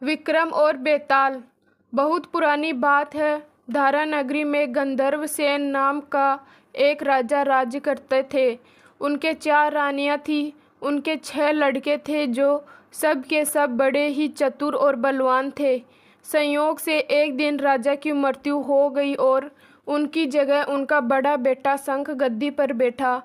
विक्रम और बेताल। बहुत पुरानी बात है। धारा नगरी में गंधर्व सेन नाम का एक राजा राज्य करते थे। उनके 4 रानियां थीं। उनके 6 लड़के थे जो सब के सब बड़े ही चतुर और बलवान थे। संयोग से एक दिन राजा की मृत्यु हो गई और उनकी जगह उनका बड़ा बेटा शंख गद्दी पर बैठा।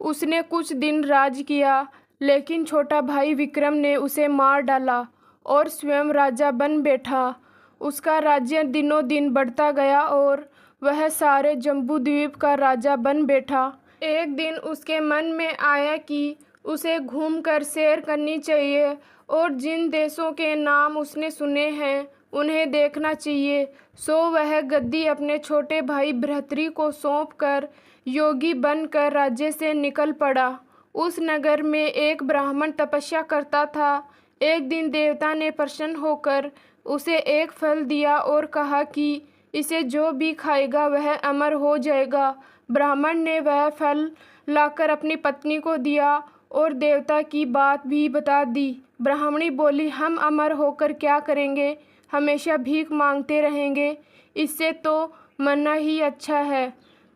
उसने कुछ दिन राज किया, लेकिन छोटा भाई विक्रम ने उसे मार डाला और स्वयं राजा बन बैठा। उसका राज्य दिनों दिन बढ़ता गया और वह सारे जम्बूद्वीप का राजा बन बैठा। एक दिन उसके मन में आया कि उसे घूमकर सैर करनी चाहिए और जिन देशों के नाम उसने सुने हैं उन्हें देखना चाहिए। सो वह गद्दी अपने छोटे भाई भृतृ को सौंपकर योगी बनकर राज्य से निकल पड़ा। उस नगर में एक ब्राह्मण तपस्या करता था। एक दिन देवता ने प्रसन्न होकर उसे एक फल दिया और कहा कि इसे जो भी खाएगा वह अमर हो जाएगा। ब्राह्मण ने वह फल लाकर अपनी पत्नी को दिया और देवता की बात भी बता दी। ब्राह्मणी बोली, हम अमर होकर क्या करेंगे, हमेशा भीख मांगते रहेंगे, इससे तो मरना ही अच्छा है।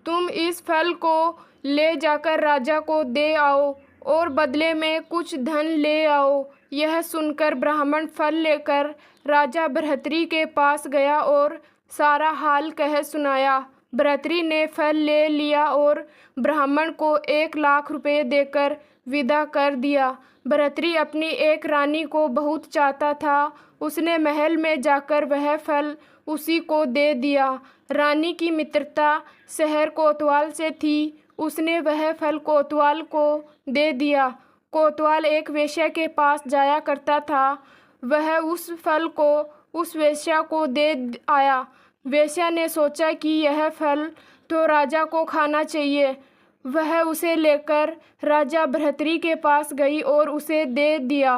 तुम इस फल को ले जाकर राजा को दे आओ और बदले में कुछ धन ले आओ। यह सुनकर ब्राह्मण फल लेकर राजा भृतृ के पास गया और सारा हाल कह सुनाया। भृतृ ने फल ले लिया और ब्राह्मण को 1 लाख रुपए देकर विदा कर दिया। भृतृ अपनी एक रानी को बहुत चाहता था। उसने महल में जाकर वह फल उसी को दे दिया। रानी की मित्रता शहर कोतवाल से थी। उसने वह फल कोतवाल को दे दिया। कोतवाल एक वेश्या के पास जाया करता था। वह उस फल को उस वेश्या को दे आया। वेश्या ने सोचा कि यह फल तो राजा को खाना चाहिए। वह उसे लेकर राजा भृतृ के पास गई और उसे दे दिया।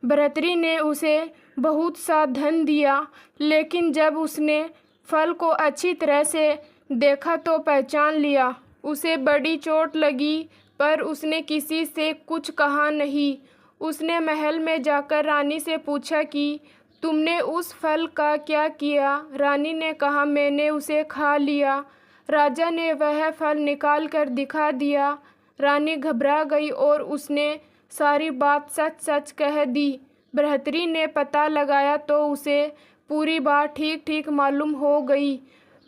भृतृ ने उसे बहुत सा धन दिया, लेकिन जब उसने फल को अच्छी तरह से देखा तो पहचान लिया। उसे बड़ी चोट लगी, पर उसने किसी से कुछ कहा नहीं। उसने महल में जाकर रानी से पूछा कि तुमने उस फल का क्या किया। रानी ने कहा, मैंने उसे खा लिया। राजा ने वह फल निकाल कर दिखा दिया। रानी घबरा गई और उसने सारी बात सच सच कह दी। भृतृ ने पता लगाया तो उसे पूरी बात ठीक ठीक मालूम हो गई।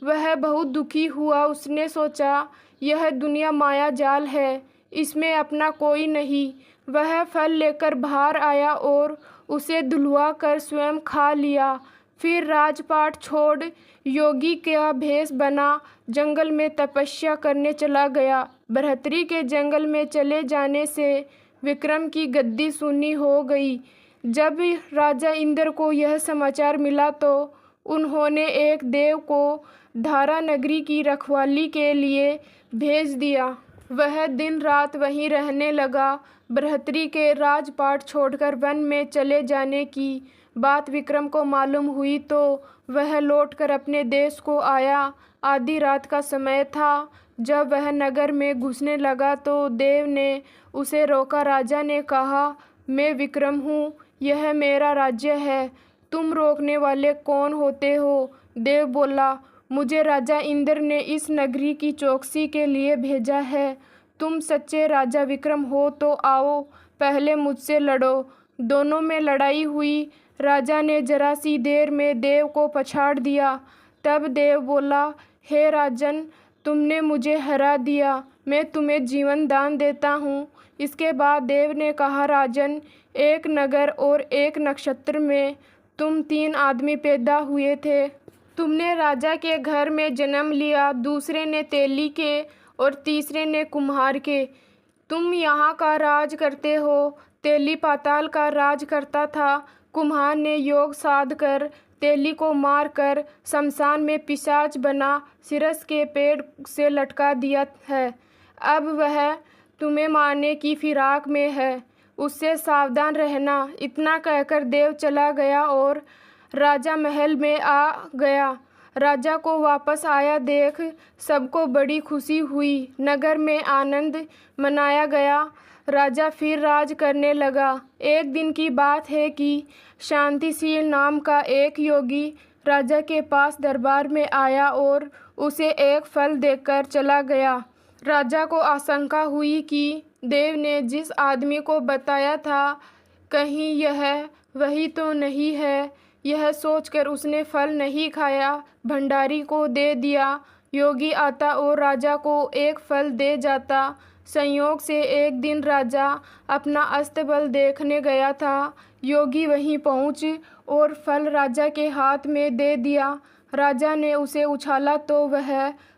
वह बहुत दुखी हुआ। उसने सोचा, यह दुनिया माया जाल है, इसमें अपना कोई नहीं। वह फल लेकर बाहर आया और उसे धुलवा कर स्वयं खा लिया। फिर राजपाट छोड़ योगी का भेष बना जंगल में तपस्या करने चला गया। भृतृ के जंगल में चले जाने से विक्रम की गद्दी सुनी हो गई। जब राजा इंद्र को यह समाचार मिला तो उन्होंने एक देव को धारा नगरी की रखवाली के लिए भेज दिया। वह दिन रात वहीं रहने लगा। भृतृ के राजपाट छोड़कर वन में चले जाने की बात विक्रम को मालूम हुई तो वह लौटकर अपने देश को आया। आधी रात का समय था। जब वह नगर में घुसने लगा तो देव ने उसे रोका। राजा ने कहा, मैं विक्रम हूँ, यह मेरा राज्य है, तुम रोकने वाले कौन होते हो? देव बोला, मुझे राजा इंद्र ने इस नगरी की चौकसी के लिए भेजा है। तुम सच्चे राजा विक्रम हो तो आओ, पहले मुझसे लड़ो। दोनों में लड़ाई हुई। राजा ने जरा सी देर में देव को पछाड़ दिया। तब देव बोला, हे राजन, तुमने मुझे हरा दिया, मैं तुम्हें जीवन दान देता हूँ। इसके बाद देव ने कहा, राजन, एक नगर और एक नक्षत्र में तुम 3 आदमी पैदा हुए थे। तुमने राजा के घर में जन्म लिया, दूसरे ने तेली के और तीसरे ने कुम्हार के। तुम यहाँ का राज करते हो। तेली पाताल का राज करता था। कुम्हार ने योग साध कर तेली को मार कर शमशान में पिशाच बना सिरस के पेड़ से लटका दिया है। अब वह तुम्हें मारने की फिराक में है, उससे सावधान रहना। इतना कहकर देव चला गया और राजा महल में आ गया। राजा को वापस आया देख सबको बड़ी खुशी हुई। नगर में आनंद मनाया गया। राजा फिर राज करने लगा। एक दिन की बात है कि शांतिशील नाम का एक योगी राजा के पास दरबार में आया और उसे एक फल देकर चला गया। राजा को आशंका हुई कि देव ने जिस आदमी को बताया था कहीं यह वही तो नहीं है। यह सोचकर उसने फल नहीं खाया, भंडारी को दे दिया। योगी आता और राजा को एक फल दे जाता। संयोग से एक दिन राजा अपना अस्तबल देखने गया था। योगी वहीं पहुंच और फल राजा के हाथ में दे दिया। राजा ने उसे उछाला तो वह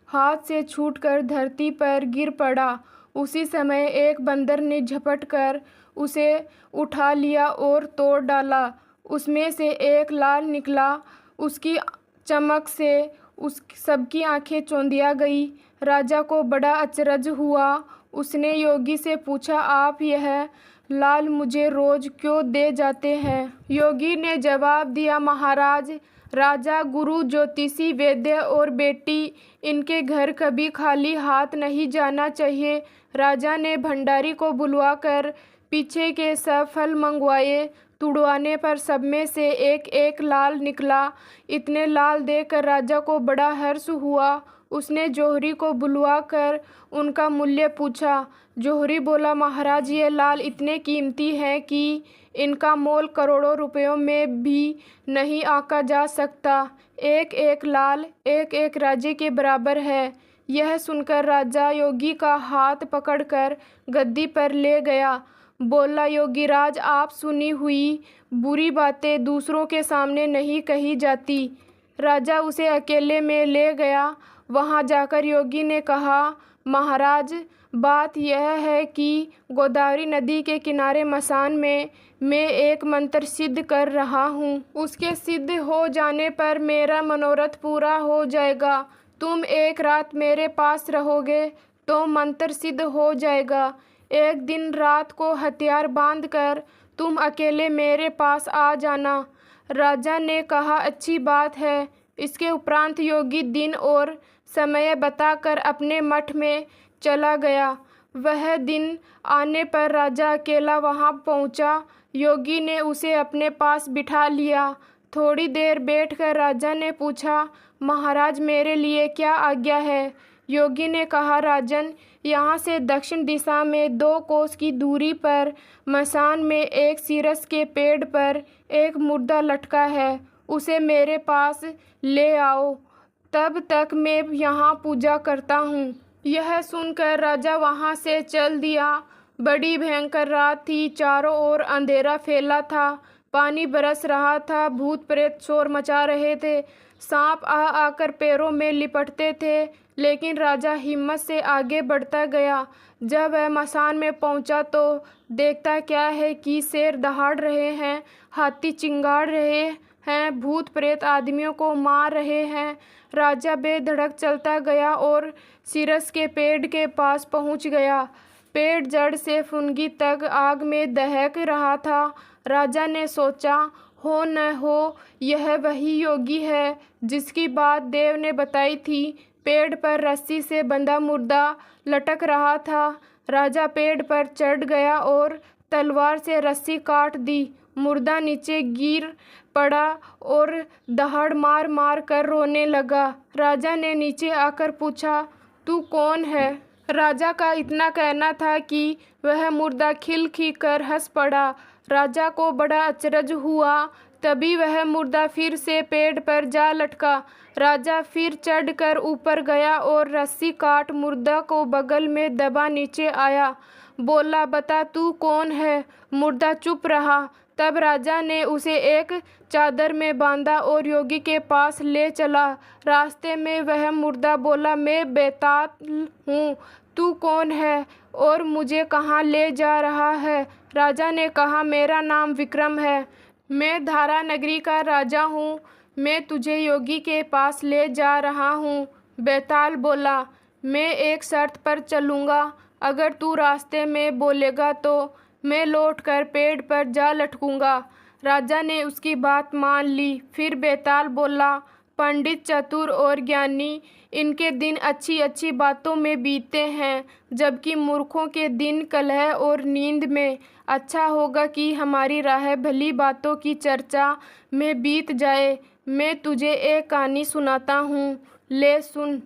हाथ से छूटकर धरती पर गिर पड़ा। उसी समय एक बंदर ने झपट कर उसे उठा लिया और तोड़ डाला। उसमें से एक लाल निकला। उसकी चमक से उस सबकी आंखें चौंधिया गई। राजा को बड़ा अचरज हुआ। उसने योगी से पूछा, आप यह लाल मुझे रोज क्यों दे जाते हैं? योगी ने जवाब दिया, महाराज, राजा, गुरु, ज्योतिषी, वैद्य और बेटी, इनके घर कभी खाली हाथ नहीं जाना चाहिए। राजा ने भंडारी को बुलवाकर पीछे के सब फल मंगवाए। तुड़वाने पर सब में से एक एक लाल निकला। इतने लाल देखकर राजा को बड़ा हर्ष हुआ। उसने जौहरी को बुलवाकर उनका मूल्य पूछा। जौहरी बोला, महाराज, ये लाल इतने कीमती हैं कि इनका मोल करोड़ों रुपयों में भी नहीं आंका जा सकता। एक एक लाल एक एक राज्य के बराबर है। यह सुनकर राजा योगी का हाथ पकड़कर गद्दी पर ले गया। बोला, योगीराज, आप सुनी हुई बुरी बातें दूसरों के सामने नहीं कही जाती। राजा उसे अकेले में ले गया। वहां जाकर योगी ने कहा, महाराज, बात यह है कि गोदावरी नदी के किनारे मसान में मैं एक मंत्र सिद्ध कर रहा हूँ। उसके सिद्ध हो जाने पर मेरा मनोरथ पूरा हो जाएगा। तुम एक रात मेरे पास रहोगे तो मंत्र सिद्ध हो जाएगा। एक दिन रात को हथियार बांधकर तुम अकेले मेरे पास आ जाना। राजा ने कहा, अच्छी बात है। इसके उपरांत योगी दिन और समय बताकर अपने मठ में चला गया। वह दिन आने पर राजा अकेला वहां पहुंचा। योगी ने उसे अपने पास बिठा लिया। थोड़ी देर बैठकर राजा ने पूछा, महाराज, मेरे लिए क्या आज्ञा है? योगी ने कहा, राजन, यहाँ से दक्षिण दिशा में 2 कोस की दूरी पर मसान में एक सीरस के पेड़ पर एक मुर्दा लटका है। उसे मेरे पास ले आओ। तब तक मैं यहाँ पूजा करता हूँ। यह सुनकर राजा वहाँ से चल दिया। बड़ी भयंकर रात थी। चारों ओर अंधेरा फैला था। पानी बरस रहा था। भूत प्रेत शोर मचा रहे थे। सांप आ आकर पैरों में लिपटते थे। लेकिन राजा हिम्मत से आगे बढ़ता गया। जब वह मसान में पहुंचा तो देखता क्या है कि शेर दहाड़ रहे हैं, हाथी चिंगाड़ रहे हैं, भूत प्रेत आदमियों को मार रहे हैं। राजा बेधड़क चलता गया और सीरस के पेड़ के पास पहुंच गया। पेड़ जड़ से फुनगी तक आग में दहक रहा था। राजा ने सोचा, हो न हो यह वही योगी है जिसकी बात देव ने बताई थी। पेड़ पर रस्सी से बंधा मुर्दा लटक रहा था। राजा पेड़ पर चढ़ गया और तलवार से रस्सी काट दी। मुर्दा नीचे गिर पड़ा और दहाड़ मार मार कर रोने लगा। राजा ने नीचे आकर पूछा, तू कौन है? राजा का इतना कहना था कि वह मुर्दा खिलखिल कर हंस पड़ा। राजा को बड़ा अचरज हुआ। तभी वह मुर्दा फिर से पेड़ पर जा लटका। राजा फिर चढ़कर ऊपर गया और रस्सी काट मुर्दा को बगल में दबा नीचे आया। बोला, बता तू कौन है? मुर्दा चुप रहा। तब राजा ने उसे एक चादर में बांधा और योगी के पास ले चला। रास्ते में वह मुर्दा बोला, मैं बेताल हूँ, तू कौन है और मुझे कहाँ ले जा रहा है? राजा ने कहा, मेरा नाम विक्रम है, मैं धारा नगरी का राजा हूँ, मैं तुझे योगी के पास ले जा रहा हूँ। बेताल बोला, मैं एक शर्त पर चलूँगा, अगर तू रास्ते में बोलेगा तो मैं लौटकर पेड़ पर जा लटकूँगा। राजा ने उसकी बात मान ली। फिर बेताल बोला, पंडित, चतुर और ज्ञानी, इनके दिन अच्छी अच्छी बातों में बीतते हैं, जबकि मूर्खों के दिन कलह और नींद में। अच्छा होगा कि हमारी राह भली बातों की चर्चा में बीत जाए। मैं तुझे एक कहानी सुनाता हूँ, ले सुन।